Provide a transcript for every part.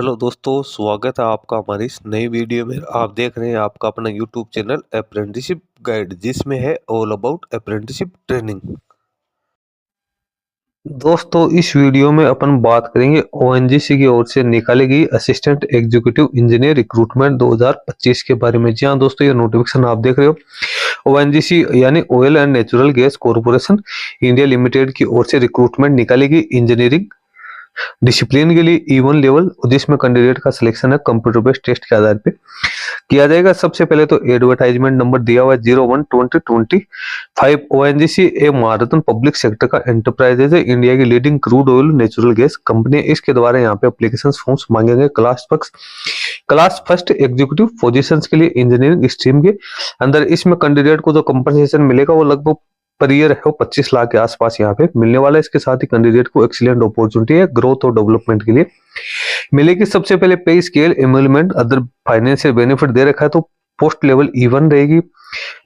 Hello दोस्तों, स्वागत है आपका हमारी इस नई वीडियो में। आप देख रहे हैं आपका अपना यूट्यूब चैनल अप्रेंटिसशिप गाइड, जिसमें है ऑल अबाउट अप्रेंटिसशिप ट्रेनिंग। दोस्तों, इस वीडियो में अपन बात करेंगे ओएनजीसी की ओर से निकाली गई असिस्टेंट एग्जीक्यूटिव इंजीनियर रिक्रूटमेंट 2025 के बारे में। जी हाँ दोस्तों, ये नोटिफिकेशन आप देख रहे हो ओएनजीसी यानी oil and natural gas corporation India limited की ओर से रिक्रूटमेंट निकाली गई इंजीनियरिंग डिसिप्लिन के लिए E1 लेवल, जिसमें कैंडिडेट का सिलेक्शन है कंप्यूटर बेस्ड टेस्ट के आधार पे किया जाएगा। सबसे पहले तो एडवर्टाइजमेंट नंबर दिया हुआ है 01/2025। ओएनजीसी ए महारत्न पब्लिक सेक्टर का एंटरप्राइजेज है, इंडिया की leading crude oil natural gas company. इसके द्वारा यहाँ पे एप्लीकेशन फॉर्म्स मांगे गए क्लास फर्स्ट एग्जीक्यूटिव पोजीशंस के लिए इंजीनियरिंग स्ट्रीम के अंदर। इसमें कैंडिडेट को जो कंपनसेशन मिलेगा वो लगभग पर ईयर है वो 25 लाख के आसपास यहाँ पे मिलने वाला है। इसके साथ ही कैंडिडेट को एक्सीलेंट अपॉर्चुनिटी है ग्रोथ और डेवलपमेंट के लिए मिलेगी। सबसे पहले pay scale, emolument, other financial benefit दे रखा है, तो पोस्ट लेवल E1 रहेगी।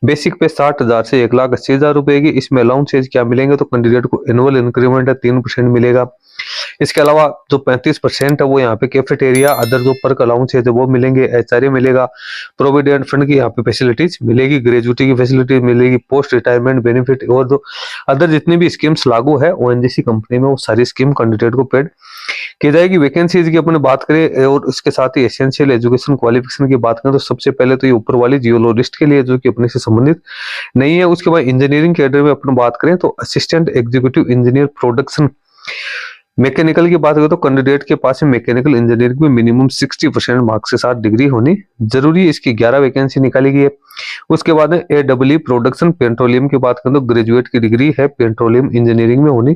बेसिक पे 60,000 से 1,80,000 रुपए की। इसमें अलाउंसेज क्या मिलेंगे, तो कैंडिडेट को एनुअल इंक्रीमेंट है 3% मिलेगा। इसके अलावा जो 35% है वो यहाँ पे कैफेटेरिया, अदर जो पर्क अलाउंस है वो मिलेंगे, HRA मिलेगा, प्रोविडेंट फंड की यहाँ पे फैसिलिटीज मिलेगी, ग्रेजुटी की फैसिलिटीज मिलेगी, पोस्ट रिटायरमेंट बेनिफिट और जो अदर जितनी भी स्कीम्स लागू है ओएनजीसी कंपनी में वो सारी स्कीम कैंडिडेट को पेड की जाएगी। वैकेंसीज की अपने बात करें और उसके साथ ही एसेंशियल एजुकेशन क्वालिफिकेशन की बात करें तो सबसे पहले तो ये ऊपर वाली जियोलॉजिस्ट के लिए जो कि अपने से संबंधित नहीं है। उसके बाद इंजीनियरिंग कैडर में अपन बात करें तो assistant executive engineer production mechanical की बात करें तो कैंडिडेट के पास मैकेनिकल इंजीनियरिंग में मिनिमम 60% मार्क्स के साथ डिग्री होनी जरूरी है। इसकी 11 वैकेंसी निकाली गई है। उसके बाद AEE प्रोडक्शन पेट्रोलियम की बात करें तो ग्रेजुएट की डिग्री है पेट्रोलियम इंजीनियरिंग में होनी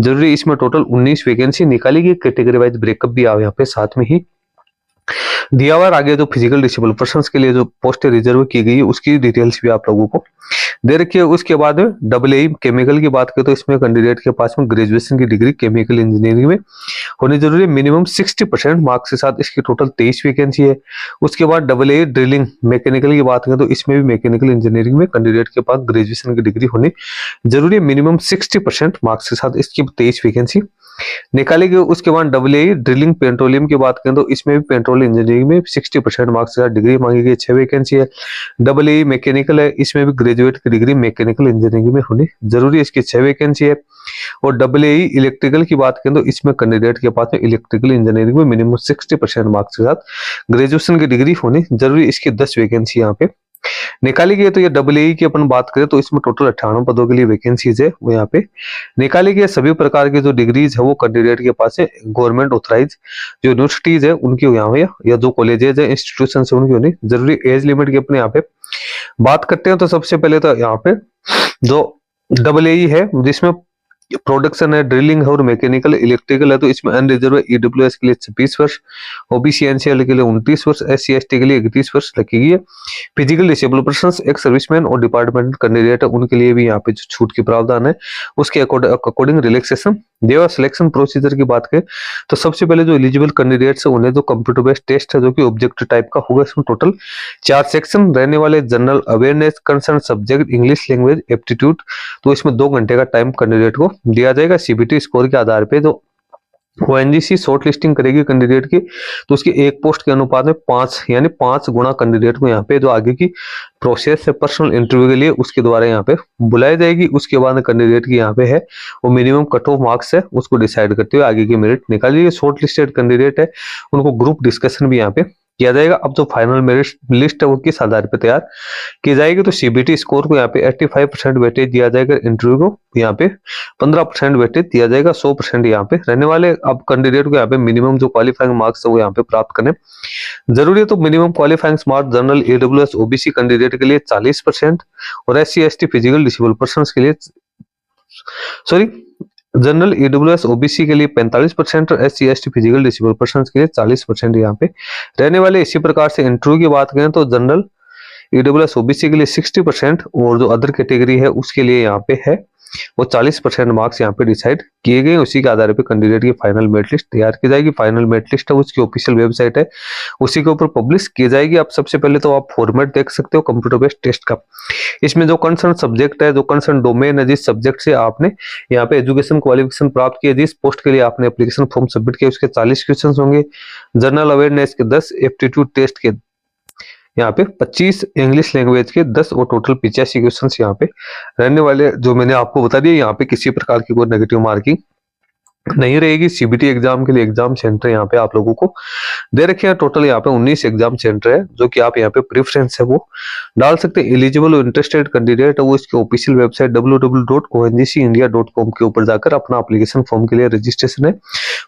जरूरी। इसमें टोटल 19 वैकेंसी निकाली गई। कैटेगरी वाइज ब्रेकअप भी यहाँ पे साथ में ही दिया हुआ। आगे जो फिजिकल डिसेबल पर्सन के लिए जो पोस्ट रिजर्व की गई है उसकी डिटेल्स भी आप लोगों को दे रखी है। उसके बाद AA केमिकल की बात करें तो इसमें कैंडिडेट के पास में ग्रेजुएशन की डिग्री केमिकल इंजीनियरिंग में होनी जरूरी है। मिनिमम 60% मार्क्स के साथ इसकी टोटल 23 वैकेंसी है। उसके बाद AA ड्रिलिंग मैकेनिकल की बात करें तो इसमें भी मैकेनिकल इंजीनियरिंग में कैंडिडेट के पास ग्रेजुएशन की डिग्री होनी जरूरी है। मिनिमम 60% मार्क्स के साथ इसकी 23 वैकेंसी निकाली गई। उसके बाद AA ड्रिलिंग पेट्रोलियम की बात करें तो इसमें भी पेट्रोल इंजीनियरिंग में 60% मार्क्स के साथ डिग्री मांगी गई, 6 वैकेंसी है। AA मैकेनिकल है, इसमें भी ग्रेजुएट की डिग्री मैकेनिकल इंजीनियरिंग में होनी जरूरी है, इसकी 6 वैकेंसी है। और AA इलेक्ट्रिकल की बात करें तो इसमें कैंडिडेट के पास में इलेक्ट्रिकल इंजीनियरिंग में मिनिमम 60% मार्क्स के साथ ग्रेजुएशन की डिग्री होनी जरूरी, इसकी 10 वैकेंसी यहाँ पे निकाली गई। तो ये AA की अपन बात करें तो इसमें टोटल 98 पदों के लिए वैकेंसीज है वो यहाँ पे निकाली गई। सभी प्रकार की जो डिग्रीज है वो कैंडिडेट के पास है गवर्नमेंट ऑथराइज जो यूनिवर्सिटीज है उनकी यहाँ है या जो कॉलेजेज है इंस्टीट्यूशन है उनकी होनी जरूरी। एज लिमिट की अपने यहाँ पे बात करते हैं तो सबसे पहले तो यहाँ पे जो AA है जिसमें प्रोडक्शन है, ड्रिलिंग है और मैकेनिकल इलेक्ट्रिकल है, तो इसमें अनरिजर्व EWS के लिए 26 वर्ष, OBC NCL के लिए 29 वर्ष, SC ST के लिए 31 वर्ष रखी गई है। फिजिकल डिसेबल पर्सन, एक सर्विसमैन और डिपार्टमेंटल कैंडिडेट है उनके लिए भी यहाँ पे जो छूट की प्रावधान है उसके अकॉर्डिंग रिलैक्सेशन देवा। सिलेक्शन प्रोसीजर की बात करें तो सबसे पहले जो एलिजिबल कैंडिडेट्स है उन्हें जो कंप्यूटर बेस्ड टेस्ट है जो कि ऑब्जेक्टिव टाइप का होगा। इसमें टोटल 4 सेक्शन रहने वाले। General awareness, concern subject, English language, aptitude, तो इसमें 2 घंटे का टाइम कैंडिडेट को दिया जाएगा। CBT स्कोर के आधार पे जो ओएनजीसी शॉर्ट लिस्टिंग करेगी कैंडिडेट की तो उसकी एक पोस्ट के अनुपात में 5 यानी 5 गुना कैंडिडेट को यहाँ पे जो आगे की प्रोसेस है पर्सनल इंटरव्यू के लिए उसके द्वारा यहाँ पे बुलाई जाएगी। उसके बाद कैंडिडेट की यहाँ पे है वो मिनिमम कट ऑफ मार्क्स है उसको डिसाइड करते हुए आगे की मेरिट निकाली। शॉर्ट लिस्टेड कैंडिडेट है उनको ग्रुप डिस्कशन भी यहाँ पे किया जाएगा। अब जो फाइनल मेरिट लिस्ट है वो किस आधार पर तैयार की जाएगी, तो CBT स्कोर को यहाँ पे 85% वेटेज दिया जाएगा, इंटरव्यू को यहाँ पे 15% वेटेज दिया जाएगा, 100% यहाँ पे रहने वाले। अब कैंडिडेट को यहाँ पे मिनिमम जो क्वालिफाइंग मार्क्स है वो यहाँ पे प्राप्त करने जरूरी है। तो minimum qualifying marks general AWS OBC candidate के लिए 40% और SC ST physical disable person के लिए जनरल AWS OBC के लिए 45% और SC ST physical disable person के लिए 40% यहाँ पे रहने वाले। इसी प्रकार से इंटरव्यू की बात करें तो जनरल ईडब्ल्यूएस ओबीसी के लिए 60% और जो अदर कैटेगरी है उसके लिए यहाँ पे है वो 40% मार्क्स यहाँ पे डिसाइड किए गए। उसी के आधार पे कैंडिडेट की फाइनल मेरिट लिस्ट तैयार की जाएगी। फाइनल मेरिट लिस्ट है उसकी ऑफिशियल वेबसाइट है, उसी के ऊपर पब्लिश की जाएगी। आप सबसे पहले तो आप फॉर्मेट देख सकते हो कंप्यूटर बेस्ड टेस्ट का। इसमें जो कंसर्न सब्जेक्ट है, जो कंसर्न डोमेन है, जिस सब्जेक्ट से आपने यहाँ पे एजुकेशन क्वालिफिकेशन प्राप्त किया, जिस पोस्ट के लिए आपने एप्लीकेशन फॉर्म सबमिट किया, उसके 40 क्वेश्चन होंगे। जनरल अवेयरनेस के 10, एप्टीट्यूड टेस्ट के यहाँ पे 25, इंग्लिश लैंग्वेज के 10 और टोटल 85 क्वेश्चन यहाँ पे रहने वाले। जो मैंने आपको बता दिया, यहाँ पे किसी प्रकार की कोई नेगेटिव मार्किंग नहीं रहेगी। सीबीटी एग्जाम के लिए एग्जाम सेंटर यहाँ पे आप लोगों को दे रखे हैं। टोटल यहाँ पे 19 एग्जाम सेंटर है, जो कि आप यहाँ पे प्रेफरेंस है वो डाल सकते हैं। एलिजिबल और इंटरेस्टेड कैंडिडेट है वो इसके ऑफिशियल वेबसाइट www.ongcindia.com के ऊपर जाकर अपना एप्लीकेशन फॉर्म के लिए रजिस्ट्रेशन है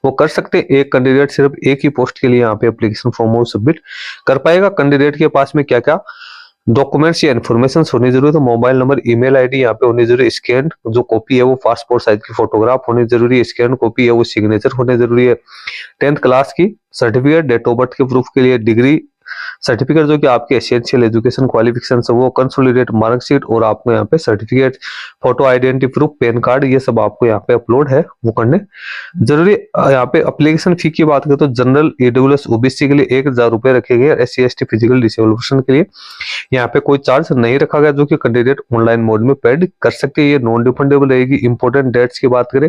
वो कर सकते हैं। एक कैंडिडेट सिर्फ एक ही पोस्ट के लिए यहाँ पे एप्लीकेशन फॉर्म वो सबमिट कर पाएगा। कैंडिडेट के पास में क्या क्या डॉक्यूमेंट्स या इन्फॉर्मेशन होनी जरूरी है, तो मोबाइल नंबर, ईमेल आईडी यहाँ पे होनी जरूरी है। स्कैन जो कॉपी है वो पासपोर्ट साइज की फोटोग्राफ होनी जरूरी है। स्कैन कॉपी है वो सिग्नेचर होने जरूरी है। 10th क्लास की सर्टिफिकेट, डेट ऑफ बर्थ के प्रूफ के लिए डिग्री सर्टिफिकेट जो कि आपके एसेंशियल एजुकेशन क्वालिफिकेशन है वो, कंसोलिडेट मार्कशीट और आपको यहाँ पे certificate, photo identity proof, pan card, ये सब आपको यहाँ पे अपलोड है वो करने जरूरी। यहाँ पे एप्लीकेशन फी की बात करें तो जनरल, ईडब्ल्यूएस ओबीसी के लिए 1000 रुपए रखे गए। SC ST physical disable person के लिए यहाँ पे कोई चार्ज नहीं रखा गया, जो कि कैंडिडेट ऑनलाइन मोड में पेड कर सकते हैं। ये नॉन रिफंडेबल रहेगी। इंपॉर्टेंट डेट्स की बात करें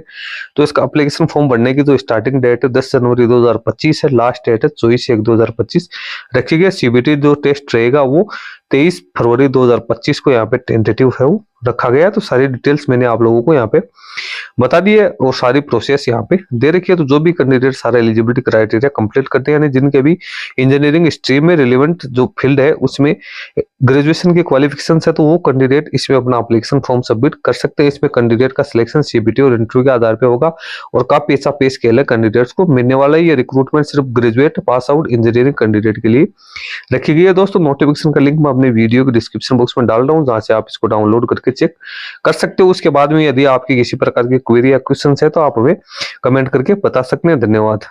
तो इसका एप्लीकेशन फॉर्म भरने की जो स्टार्टिंग डेट है 10 जनवरी 2025 है, लास्ट डेट है 24/1/2025 रखी गई। सीबीटी जो टेस्ट रहेगा वो 23 फरवरी 2025 को यहाँ पे टेंटेटिव है वो रखा गया है। तो सारी डिटेल्स मैंने आप लोगों को यहाँ पे बता दी है और सारी प्रोसेस यहाँ पे दे रखी है। तो जो भी कैंडिडेट सारा एलिजिबिलिटी क्राइटेरिया कंप्लीट करते हैं, यानी जिनके भी इंजीनियरिंग स्ट्रीम में रिलेवेंट जो फील्ड है उसमें ग्रेजुएशन की क्वालिफिकेशन है, तो वो कैंडिडेट इसमें अपना एप्लीकेशन फॉर्म सबमिट कर सकते हैं। इसमें कैंडिडेट का सिलेक्शन सीबीटी और इंटरव्यू के आधार पे होगा और काफी अच्छा पे स्केल है कैंडिडेट्स को मिलने वाला है। ये रिक्रूटमेंट सिर्फ graduate pass out engineering candidate के लिए रखी गई है। दोस्तों नोटिफिकेशन का लिंक मैं अपने वीडियो के डिस्क्रिप्शन बॉक्स में डाल रहा हूँ, जहां से आप इसको डाउनलोड करके चेक कर सकते हो। उसके बाद में यदि आपकी किसी प्रकार की क्वेरी या क्वेश्चन है तो आप हमें कमेंट करके बता सकते हैं। धन्यवाद।